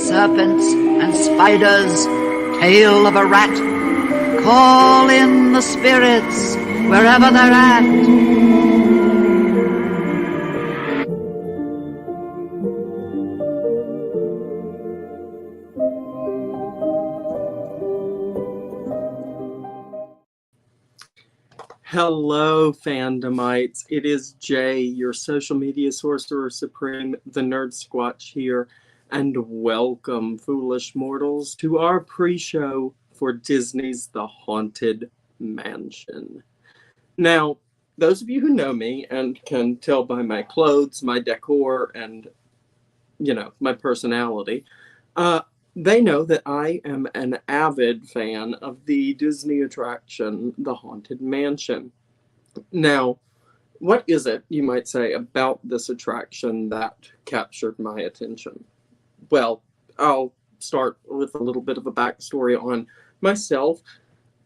serpents and spiders, tail of a rat. Call in the spirits wherever they're at. Hello, fandomites. It is Jay, your social media sorcerer supreme, the Nerd Squatch here, and welcome, foolish mortals, to our pre-show for Disney's The Haunted Mansion. Now, those of you who know me and can tell by my clothes, my decor, and, my personality, they know that I am an avid fan of the Disney attraction, The Haunted Mansion. Now, what is it, you might say, about this attraction that captured my attention? Well, I'll start with a little bit of a backstory on myself.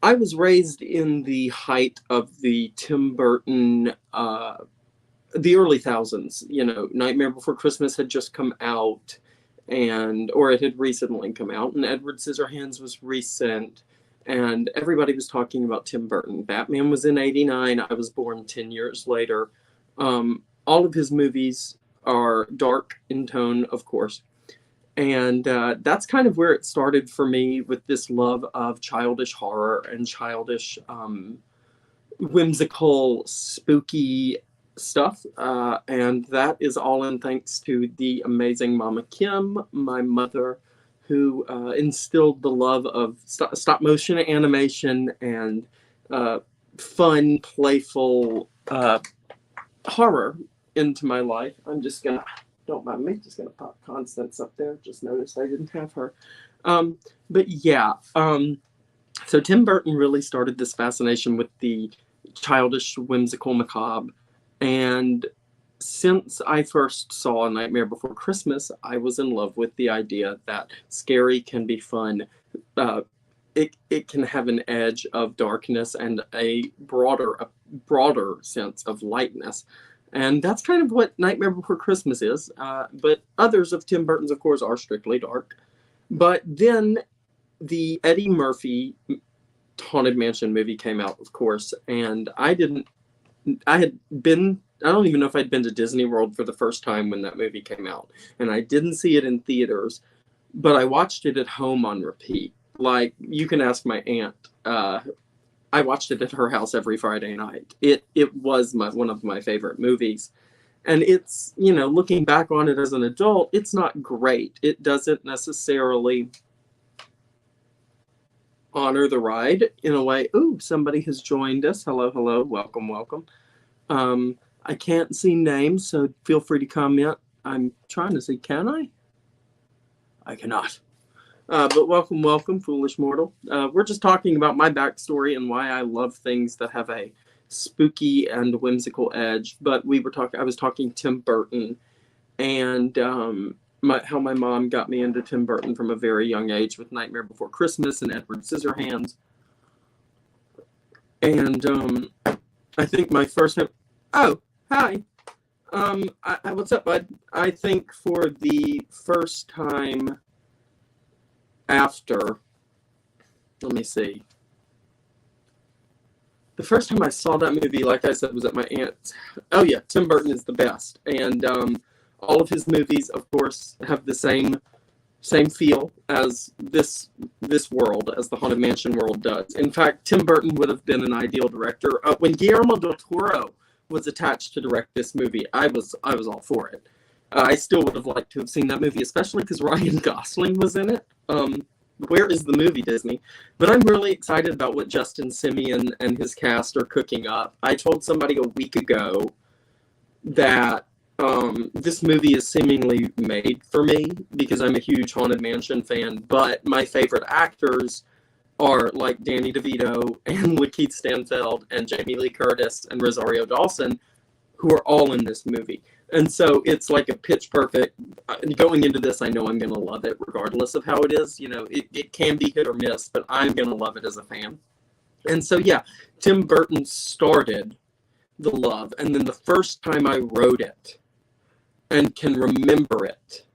I was raised in the height of the Tim Burton, the early thousands. Nightmare Before Christmas had just come out, or it had recently come out, and Edward Scissorhands was recent, and everybody was talking about Tim Burton. Batman was in '89. I was born 10 years later. All of his movies are dark in tone, of course, and that's kind of where it started for me, with this love of childish horror and childish, whimsical, spooky stuff, and that is all in thanks to the amazing Mama Kim, my mother, who instilled the love of stop motion animation and fun, playful horror into my life. Don't mind me, just gonna pop Constance up there. Just noticed I didn't have her. But yeah, so Tim Burton really started this fascination with the childish, whimsical, macabre. And since I first saw Nightmare Before Christmas, I was in love with the idea that scary can be fun. It can have an edge of darkness and a broader sense of lightness. And that's kind of what Nightmare Before Christmas is. But others of Tim Burton's, of course, are strictly dark. But then the Eddie Murphy Haunted Mansion movie came out, of course, and I don't even know if I'd been to Disney World for the first time when that movie came out. And I didn't see it in theaters, but I watched it at home on repeat. Like, you can ask my aunt. I watched it at her house every Friday night. It was one of my favorite movies. And it's, looking back on it as an adult, it's not great. It doesn't necessarily honor the ride in a way. Ooh, somebody has joined us. Hello, hello. Welcome, welcome. I can't see names, so feel free to comment. I'm trying to see, can I? I cannot. But welcome, welcome, foolish mortal. We're just talking about my backstory and why I love things that have a spooky and whimsical edge. But I was talking Tim Burton, and how my mom got me into Tim Burton from a very young age with Nightmare Before Christmas and Edward Scissorhands. And I think my first time... Oh, hi. What's up, bud? I think for the first time after... Let me see. The first time I saw that movie, like I said, was at my aunt's. Oh, yeah, Tim Burton is the best. And all of his movies, of course, have the same feel as this world, as the Haunted Mansion world does. In fact, Tim Burton would have been an ideal director. When Guillermo del Toro was attached to direct this movie, I was all for it. I still would have liked to have seen that movie, especially because Ryan Gosling was in it. Where is the movie, Disney? But I'm really excited about what Justin Simeon and his cast are cooking up. I told somebody a week ago that this movie is seemingly made for me because I'm a huge Haunted Mansion fan, but my favorite actors are like Danny DeVito and Lakeith Stanfield and Jamie Lee Curtis and Rosario Dawson, who are all in this movie. And so it's like a pitch perfect. Going into this, I know I'm going to love it regardless of how it is. It can be hit or miss, but I'm going to love it as a fan. And so, yeah, Tim Burton started the love. And then the first time I wrote it and can remember it,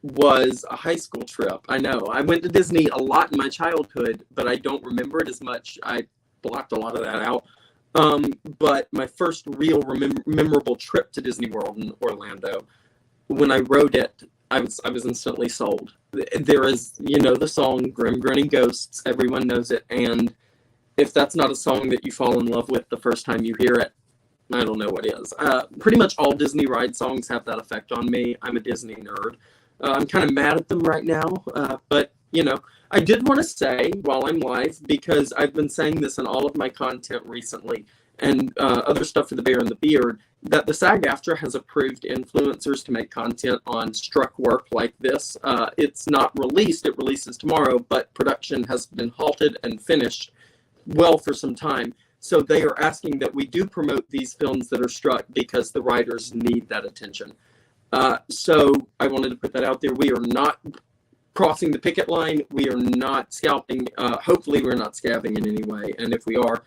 was a high school trip. I know. I went to Disney a lot in my childhood, but I don't remember it as much. I blocked a lot of that out. But my first real memorable trip to Disney World in Orlando, when I rode it, I was instantly sold. There is, the song Grim Grinning Ghosts. Everyone knows it. And if that's not a song that you fall in love with the first time you hear it, I don't know what is. Pretty much all Disney ride songs have that effect on me. I'm a Disney nerd. I'm kind of mad at them right now, but, I did want to say while I'm live, because I've been saying this in all of my content recently, and other stuff for the Bear and the Beard, that the SAG-AFTRA has approved influencers to make content on struck work like this. It's not released. It releases tomorrow, but production has been halted and finished well for some time. So they are asking that we do promote these films that are struck because the writers need that attention. So I wanted to put that out there. We are not crossing the picket line. We are not scalping. Hopefully we're not scabbing in any way. And if we are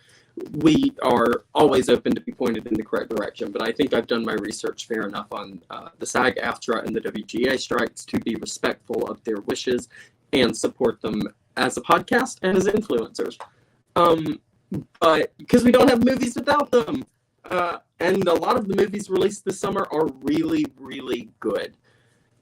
always open to be pointed in the correct direction. But I think I've done my research fair enough on the SAG-AFTRA and the WGA strikes to be respectful of their wishes and support them as a podcast and as influencers. But because we don't have movies without them. And a lot of the movies released this summer are really, really good.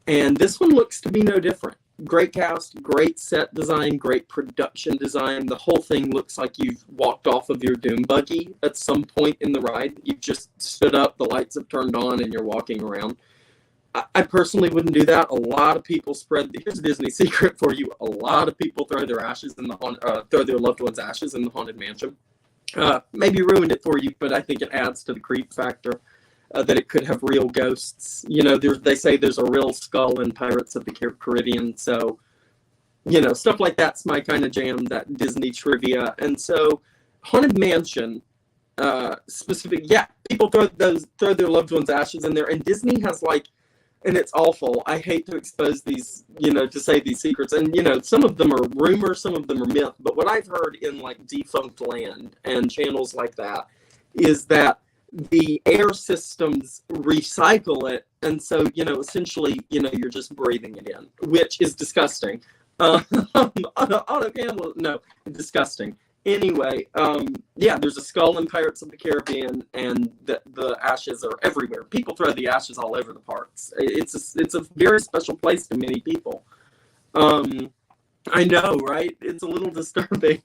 And this one looks to be no different. Great cast, great set design, great production design. The whole thing looks like you've walked off of your Doom buggy at some point in the ride. You've just stood up, the lights have turned on, and you're walking around. I personally wouldn't do that. A lot of people here's a Disney secret for you. A lot of people throw their loved ones' ashes in the Haunted Mansion. Maybe ruined it for you, but I think it adds to the creep factor that it could have real ghosts. They say there's a real skull in Pirates of the Caribbean. So, stuff like that's my kind of jam, that Disney trivia. And so Haunted Mansion, people throw their loved ones' ashes in there. And Disney has and it's awful. I hate to expose these, to say these secrets. And, some of them are rumors, some of them are myth. But what I've heard in Defunct Land and channels like that is that the air systems recycle it. And so, essentially, you're just breathing it in, which is disgusting. No, disgusting. Anyway, there's a skull in Pirates of the Caribbean, and the ashes are everywhere. People throw the ashes all over the parks. It's a very special place to many people. I know, right? It's a little disturbing.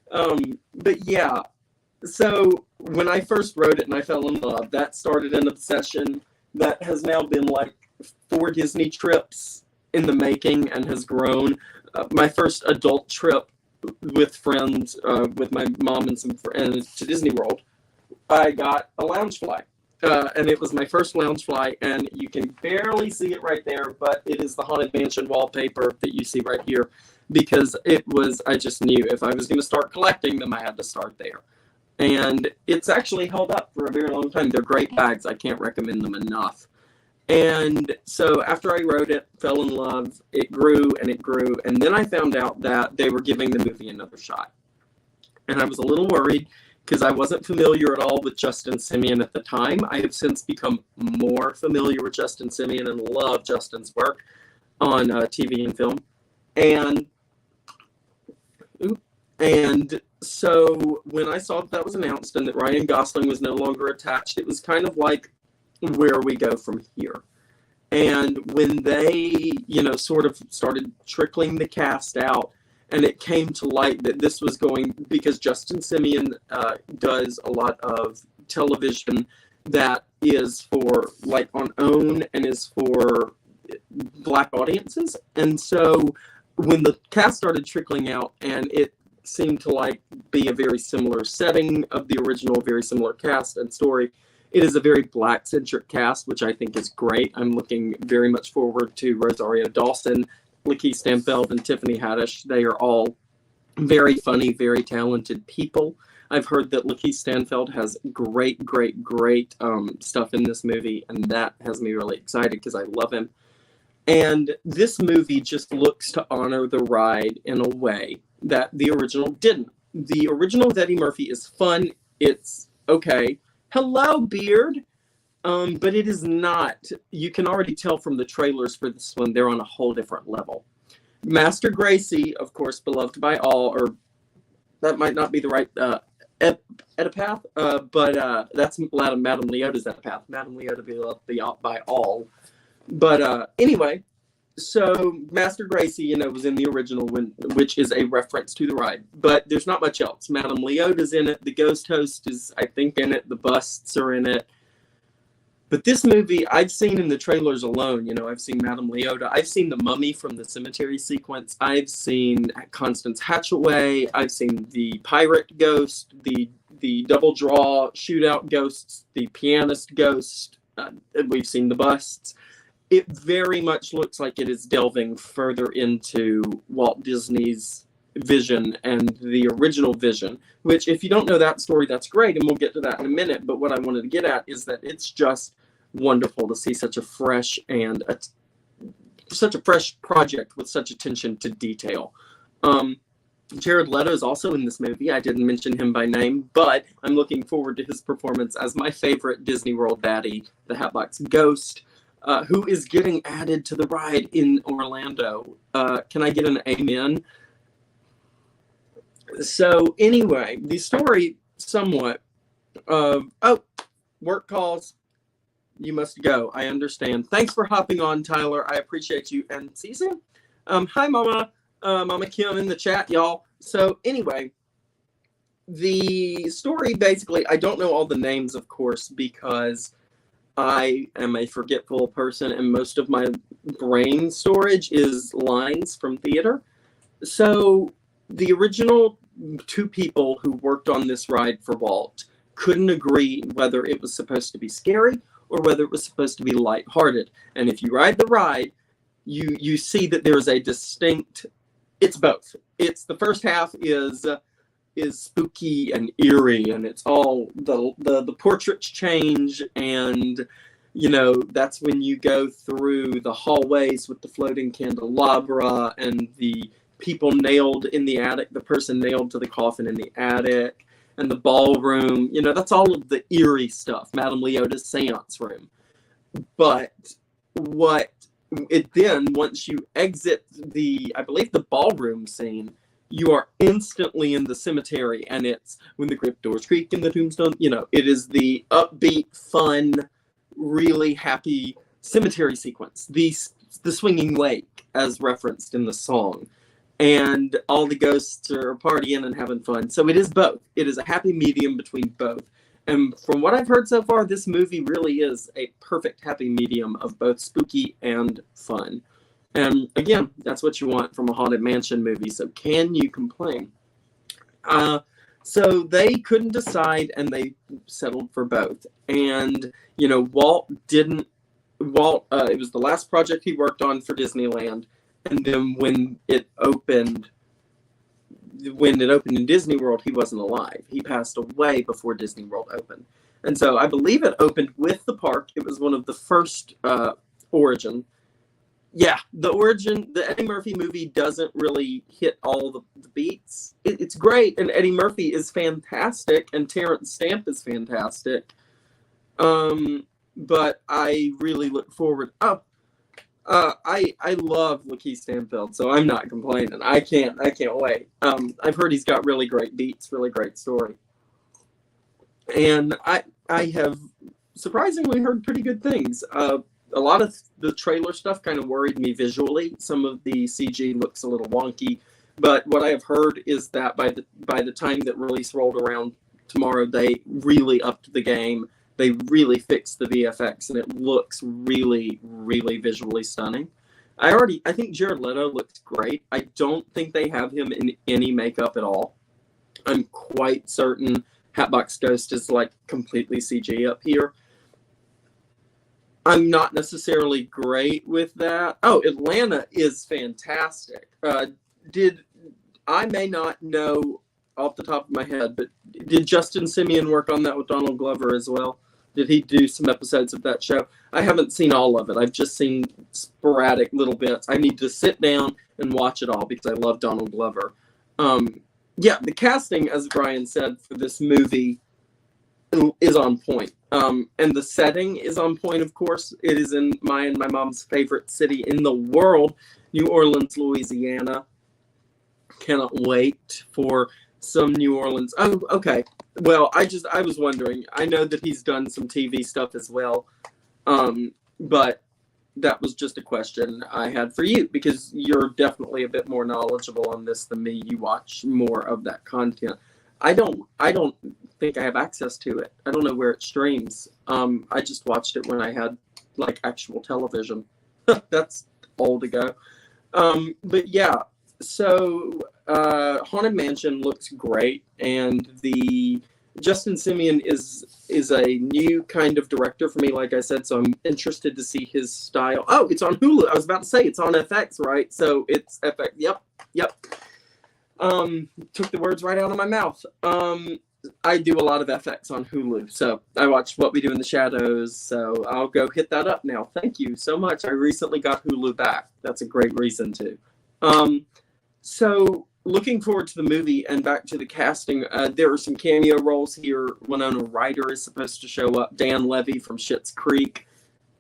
But yeah, so when I first wrote it and I fell in love, that started an obsession that has now been 4 Disney trips in the making and has grown. My first adult trip with friends, with my mom and some friends to Disney World, I got a lounge fly. And it was my first lounge fly, and you can barely see it right there, but it is the Haunted Mansion wallpaper that you see right here, because I just knew if I was going to start collecting them, I had to start there. And it's actually held up for a very long time. They're great bags. I can't recommend them enough. And so after I wrote it, fell in love, it grew and it grew. And then I found out that they were giving the movie another shot. And I was a little worried because I wasn't familiar at all with Justin Simien at the time. I have since become more familiar with Justin Simien and love Justin's work on TV and film. And so when I saw that was announced and that Ryan Gosling was no longer attached, it was kind of like, where we go from here. And when they, sort of started trickling the cast out, and it came to light that this was going, because Justin Simien does a lot of television that is for, on OWN and is for Black audiences. And so when the cast started trickling out, and it seemed to, be a very similar setting of the original, very similar cast and story, it is a very Black-centric cast, which I think is great. I'm looking very much forward to Rosario Dawson, Lakeith Stanfield, and Tiffany Haddish. They are all very funny, very talented people. I've heard that Lakeith Stanfield has great stuff in this movie, and that has me really excited because I love him. And this movie just looks to honor the ride in a way that the original didn't. The original with Eddie Murphy is fun. It's okay. Hello, Beard. But it is not. You can already tell from the trailers for this one, they're on a whole different level. Master Gracie, of course, beloved by all, or that might not be the right epitaph, but that's Madame Leota's epitaph. Madame Leota beloved by all. But anyway, so Master Gracie, was in the original one, which is a reference to the ride. But there's not much else. Madame Leota's in it. The Ghost Host is, I think, in it. The busts are in it. But this movie, I've seen in the trailers alone. I've seen Madame Leota. I've seen the mummy from the cemetery sequence. I've seen Constance Hatchaway. I've seen the pirate ghost, the double draw shootout ghosts, the pianist ghost. We've seen the busts. It very much looks like it is delving further into Walt Disney's vision and the original vision, which, if you don't know that story, that's great, and we'll get to that in a minute. But what I wanted to get at is that it's just wonderful to see such a fresh project with such attention to detail. Jared Leto is also in this movie. I didn't mention him by name, but I'm looking forward to his performance as my favorite Disney World baddie, the Hatbox Ghost, who is getting added to the ride in Orlando. Can I get an amen? So anyway, the story somewhat work calls. You must go. I understand. Thanks for hopping on, Tyler. I appreciate you. And see you soon. Hi, Mama. Mama Kim in the chat, y'all. So anyway, the story basically, I don't know all the names, of course, because I am a forgetful person and most of my brain storage is lines from theater. So the original two people who worked on this ride for Walt couldn't agree whether it was supposed to be scary or whether it was supposed to be lighthearted. And if you ride the ride, you see that there is a distinct, it's both. It's the first half is spooky and eerie, and it's all the portraits change, and that's when you go through the hallways with the floating candelabra and the people nailed in the attic, the person nailed to the coffin in the attic, and the ballroom. That's all of the eerie stuff, Madame Leota's seance room. But once you exit I believe the ballroom scene, you are instantly in the cemetery, and it's when the crypt doors creak and the tombstone, it is the upbeat, fun, really happy cemetery sequence. The swinging lake, as referenced in the song. And all the ghosts are partying and having fun. So it is both. It is a happy medium between both. And from what I've heard so far, this movie really is a perfect happy medium of both spooky and fun. And again, that's what you want from a Haunted Mansion movie. So can you complain? So they couldn't decide, and they settled for both. And, Walt, it was the last project he worked on for Disneyland. And then when it opened in Disney World, he wasn't alive. He passed away before Disney World opened. And so I believe it opened with the park. It was one of the first origin. Yeah, the Eddie Murphy movie doesn't really hit all the beats. It's great, and Eddie Murphy is fantastic, and Terrence Stamp is fantastic. But I really look forward. I love Lakeith Stanfield, so I'm not complaining. I can't wait. I've heard he's got really great beats, really great story. And I have surprisingly heard pretty good things. A lot of the trailer stuff kind of worried me visually. Some of the CG looks a little wonky, but what I have heard is that by the time that release rolled around tomorrow, they really upped the game. They really fixed the VFX, and it looks really, really visually stunning. I think Jared Leto looks great. I don't think they have him in any makeup at all. I'm quite certain Hatbox Ghost is like completely CG up here. I'm not necessarily great with that. Oh, Atlanta is fantastic. I may not know off the top of my head, but did Justin Simeon work on that with Donald Glover as well? Did he do some episodes of that show? I haven't seen all of it. I've just seen sporadic little bits. I need to sit down and watch it all because I love Donald Glover. The casting, as Brian said, for this movie is on point. And the setting is on point, of course. It is in my and my mom's favorite city in the world, New Orleans, Louisiana. Cannot wait for some New Orleans. Oh, okay. Well, I was wondering. I know that he's done some TV stuff as well, but that was just a question I had for you because you're definitely a bit more knowledgeable on this than me. You watch more of that content. I don't think I have access to it. I don't know where it streams. I just watched it when I had like actual television. That's old ago. But yeah, so Haunted Mansion looks great, and the Justin Simeon is a new kind of director for me, like I said, so I'm interested to see his style. Oh, it's on Hulu. I was about to say it's on FX, right? So it's FX. Yep. Took the words right out of my mouth. I do a lot of FX on Hulu, so I watched What We Do in the Shadows, so I'll go hit that up now. Thank you so much. I recently got Hulu back. That's a great reason to. So looking forward to the movie and back to the casting. There are some cameo roles here. Winona Ryder is supposed to show up. Dan Levy from Schitt's Creek,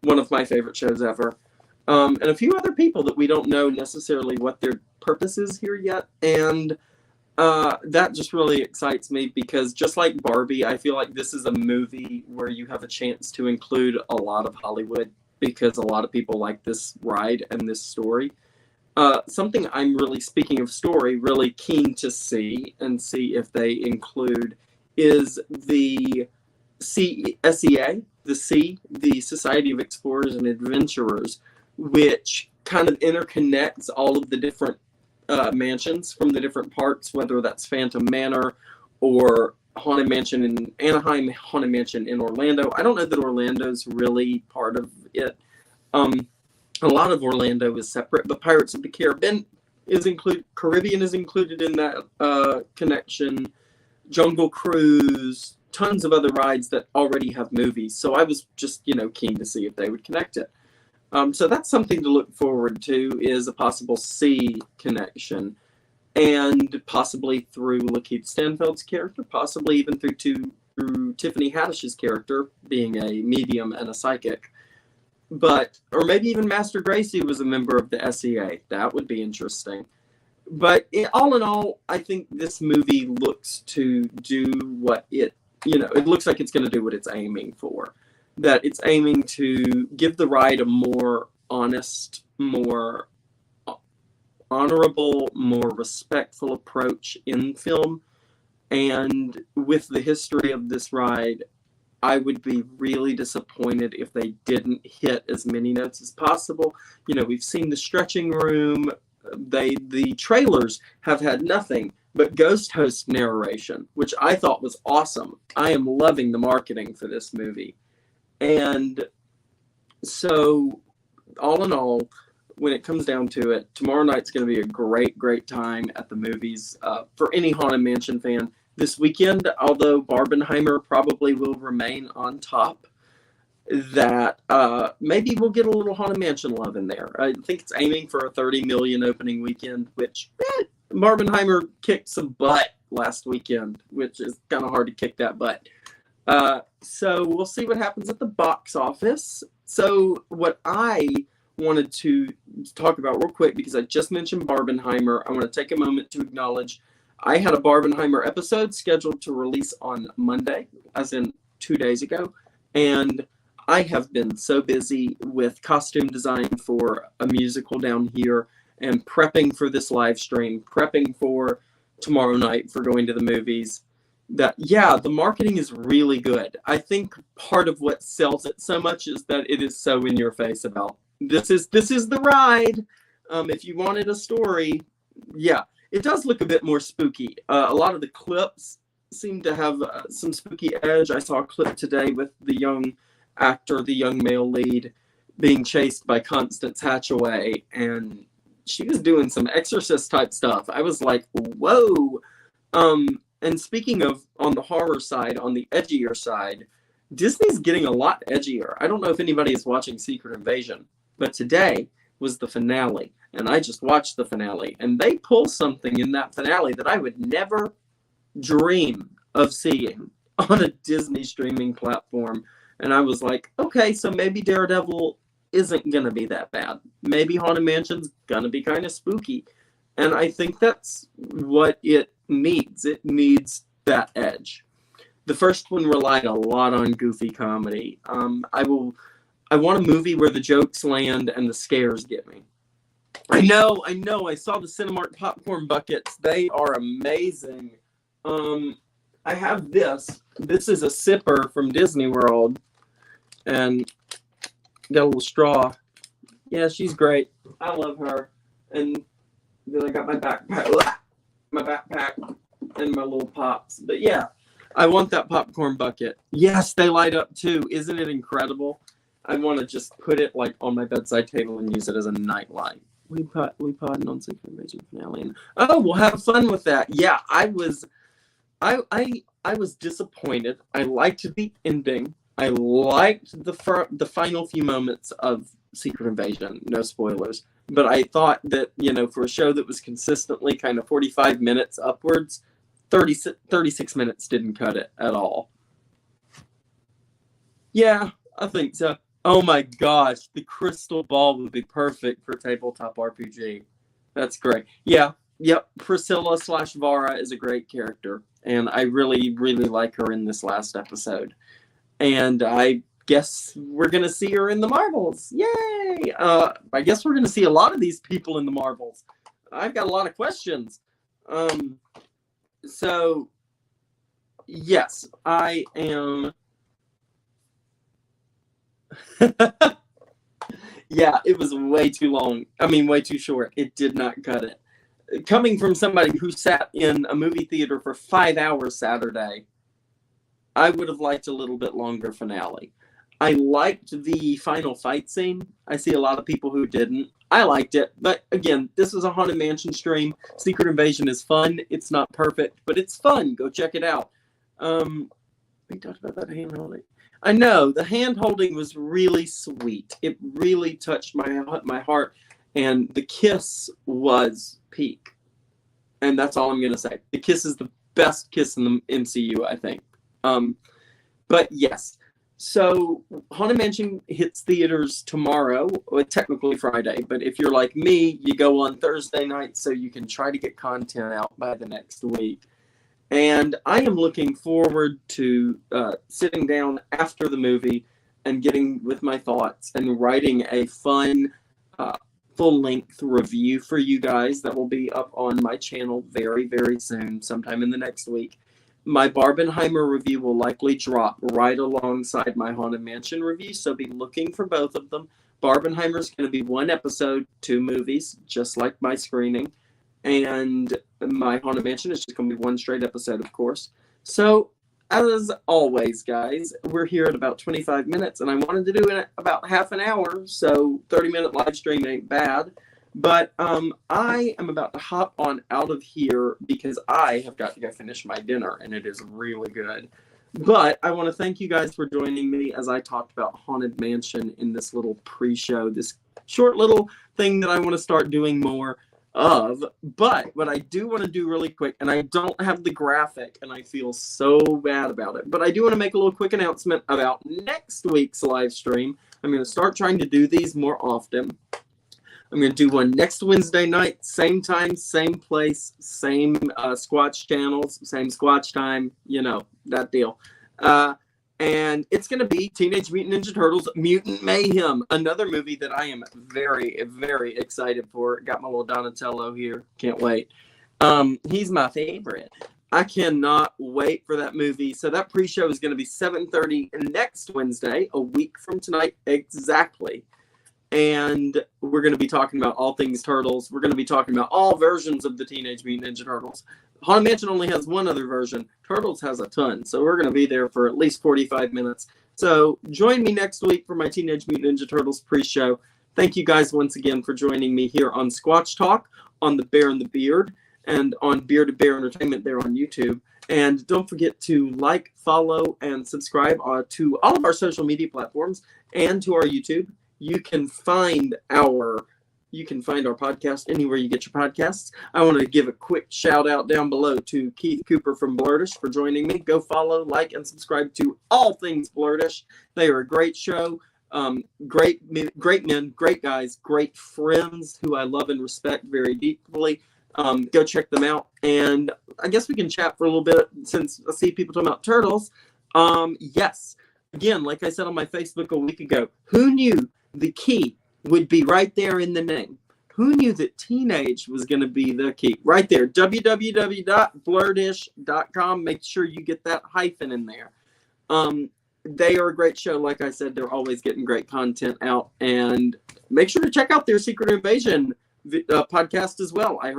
one of my favorite shows ever. And a few other people that we don't know necessarily what their purpose is here yet. And that just really excites me because just like Barbie, I feel like this is a movie where you have a chance to include a lot of Hollywood because a lot of people like this ride and this story. Something I'm really, speaking of story, really keen to see and see if they include is the SEA, the Society of Explorers and Adventurers, which kind of interconnects all of the different mansions from the different parks, whether that's Phantom Manor or Haunted Mansion in Anaheim, Haunted Mansion in Orlando. I don't know that Orlando's really part of it. A lot of Orlando is separate, but Pirates of the Caribbean is Caribbean is included in that connection. Jungle Cruise, tons of other rides that already have movies. So I was just, keen to see if they would connect it. So that's something to look forward to, is a possible C connection, and possibly through Lakeith Stanfield's character, possibly even through Tiffany Haddish's character being a medium and a psychic. Or maybe even Master Gracie was a member of the SEA. That would be interesting. But all in all, I think this movie looks to do what it looks like it's going to do what it's aiming for. That it's aiming to give the ride a more honest, more honorable, more respectful approach in film. And with the history of this ride, I would be really disappointed if they didn't hit as many notes as possible. We've seen the stretching room. The trailers have had nothing but ghost host narration, which I thought was awesome. I am loving the marketing for this movie. And so, all in all, when it comes down to it, tomorrow night's going to be a great, great time at the movies for any Haunted Mansion fan. This weekend, although Barbenheimer probably will remain on top, that maybe we'll get a little Haunted Mansion love in there. I think it's aiming for a 30 million opening weekend, which Barbenheimer kicked some butt last weekend, which is kind of hard to kick that butt. So we'll see what happens at the box office. So what I wanted to talk about real quick, because I just mentioned Barbenheimer, I want to take a moment to acknowledge I had a Barbenheimer episode scheduled to release on Monday, as in 2 days ago, and I have been so busy with costume design for a musical down here and prepping for this live stream, prepping for tomorrow night for going to the movies, that, the marketing is really good. I think part of what sells it so much is that it is so in your face about, this is the ride. If you wanted a story, it does look a bit more spooky. A lot of the clips seem to have some spooky edge. I saw a clip today with the young actor, the young male lead, being chased by Constance Hatchaway, and she was doing some Exorcist type stuff. I was like, whoa. And speaking of on the horror side, on the edgier side, Disney's getting a lot edgier. I don't know if anybody is watching Secret Invasion, but today was the finale, and I just watched the finale, and they pull something in that finale that I would never dream of seeing on a Disney streaming platform. And I was like, okay, so maybe Daredevil isn't going to be that bad. Maybe Haunted Mansion's going to be kind of spooky. And I think that's what it needs. It needs that edge. The first one relied a lot on goofy comedy. I want a movie where the jokes land and the scares get me. I know. I saw the Cinemark popcorn buckets. They are amazing. I have this. This is a sipper from Disney World. And got a little straw. Yeah, she's great. I love her. And then I got my backpack and my little pops. But yeah, I want that popcorn bucket. Yes, they light up too. Isn't it incredible? I want to just put it like on my bedside table and use it as a night light. We potted on Secret Invasion finale. And, oh, we'll have fun with that. Yeah, I was disappointed. I liked the ending. I liked the final few moments of Secret Invasion. No spoilers. But I thought that, for a show that was consistently kind of 45 minutes upwards, 36 minutes didn't cut it at all. Yeah, I think so. Oh my gosh, the crystal ball would be perfect for tabletop RPG. That's great. Yeah, yep. Priscilla/Vara is a great character. And I really, really like her in this last episode. And I guess we're going to see her in the Marvels. Yay! I guess we're going to see a lot of these people in the Marvels. I've got a lot of questions. So, yes, I am... Yeah, it was way too long. I mean, way too short. It did not cut it. Coming from somebody who sat in a movie theater for 5 hours Saturday, I would have liked a little bit longer finale. I liked the final fight scene. I see a lot of people who didn't. I liked it. But again, this is a Haunted Mansion stream. Secret Invasion is fun. It's not perfect, but it's fun. Go check it out. We talked about that hand holding. I know. The hand holding was really sweet. It really touched my heart. And the kiss was peak. And that's all I'm going to say. The kiss is the best kiss in the MCU, I think. But yes, so Haunted Mansion hits theaters tomorrow, well, technically Friday, but if you're like me, you go on Thursday night so you can try to get content out by the next week. And I am looking forward to sitting down after the movie and getting with my thoughts and writing a fun, full-length review for you guys that will be up on my channel very, very soon, sometime in the next week. My Barbenheimer review will likely drop right alongside my Haunted Mansion review, so be looking for both of them. Barbenheimer is going to be one episode, 2 movies, just like my screening. And my Haunted Mansion is just going to be one straight episode, of course. So, as always, guys, we're here at about 25 minutes, and I wanted to do it about half an hour, so 30-minute live stream ain't bad. But I am about to hop on out of here because I have got to go finish my dinner, and it is really good. But I want to thank you guys for joining me as I talked about Haunted Mansion in this little pre-show, this short little thing that I want to start doing more of. But what I do want to do really quick, and I don't have the graphic, and I feel so bad about it, but I do want to make a little quick announcement about next week's live stream. I'm going to start trying to do these more often. I'm going to do one next Wednesday night, same time, same place, same Squatch channels, same Squatch time, that deal. And it's going to be Teenage Mutant Ninja Turtles Mutant Mayhem, another movie that I am very, very excited for. Got my little Donatello here. Can't wait. He's my favorite. I cannot wait for that movie. So that pre-show is going to be 7:30 next Wednesday, a week from tonight exactly. And we're going to be talking about all things Turtles. We're going to be talking about all versions of the Teenage Mutant Ninja Turtles. Haunted Mansion only has one other version. Turtles has a ton. So we're going to be there for at least 45 minutes. So join me next week for my Teenage Mutant Ninja Turtles pre-show. Thank you guys once again for joining me here on Squatch Talk, on The Bear and the Beard, and on Beard to Bear Entertainment there on YouTube. And don't forget to like, follow, and subscribe to all of our social media platforms and to our YouTube. You can find our You can find our podcast anywhere you get your podcasts. I want to give a quick shout out down below to Keith Cooper from Blurtish for joining me. Go follow, like, and subscribe to all things Blurtish. They are a great show. Great men, great guys, great friends who I love and respect very deeply. Go check them out. And I guess we can chat for a little bit since I see people talking about turtles. Yes. Again, like I said on my Facebook a week ago, who knew the key would be right there in the name? Who knew that teenage was going to be the key? Right there, www.blurtish.com. Make sure you get that hyphen in there. They are a great show. Like I said, they're always getting great content out. And make sure to check out their Secret Invasion podcast as well. I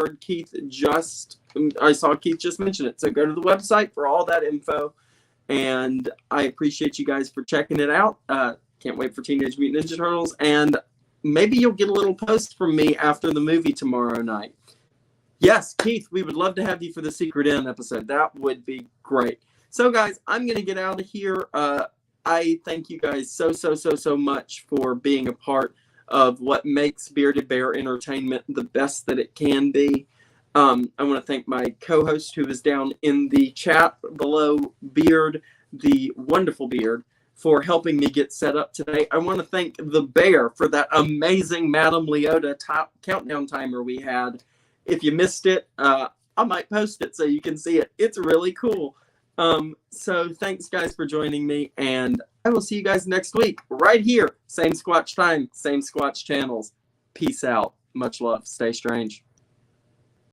saw Keith just mention it. So go to the website for all that info. And I appreciate you guys for checking it out. Can't wait for Teenage Mutant Ninja Turtles. And maybe you'll get a little post from me after the movie tomorrow night. Yes, Keith, we would love to have you for the Secret In episode. That would be great. So, guys, I'm going to get out of here. I thank you guys so much for being a part of what makes Bearded Bear Entertainment the best that it can be. I want to thank my co-host who is down in the chat below, Beard, the wonderful Beard, for helping me get set up today. I want to thank the Bear for that amazing Madame Leota countdown timer we had. If you missed it, I might post it so you can see it. It's really cool. So thanks, guys, for joining me, and I will see you guys next week right here. Same Squatch time, same Squatch channels. Peace out. Much love. Stay strange.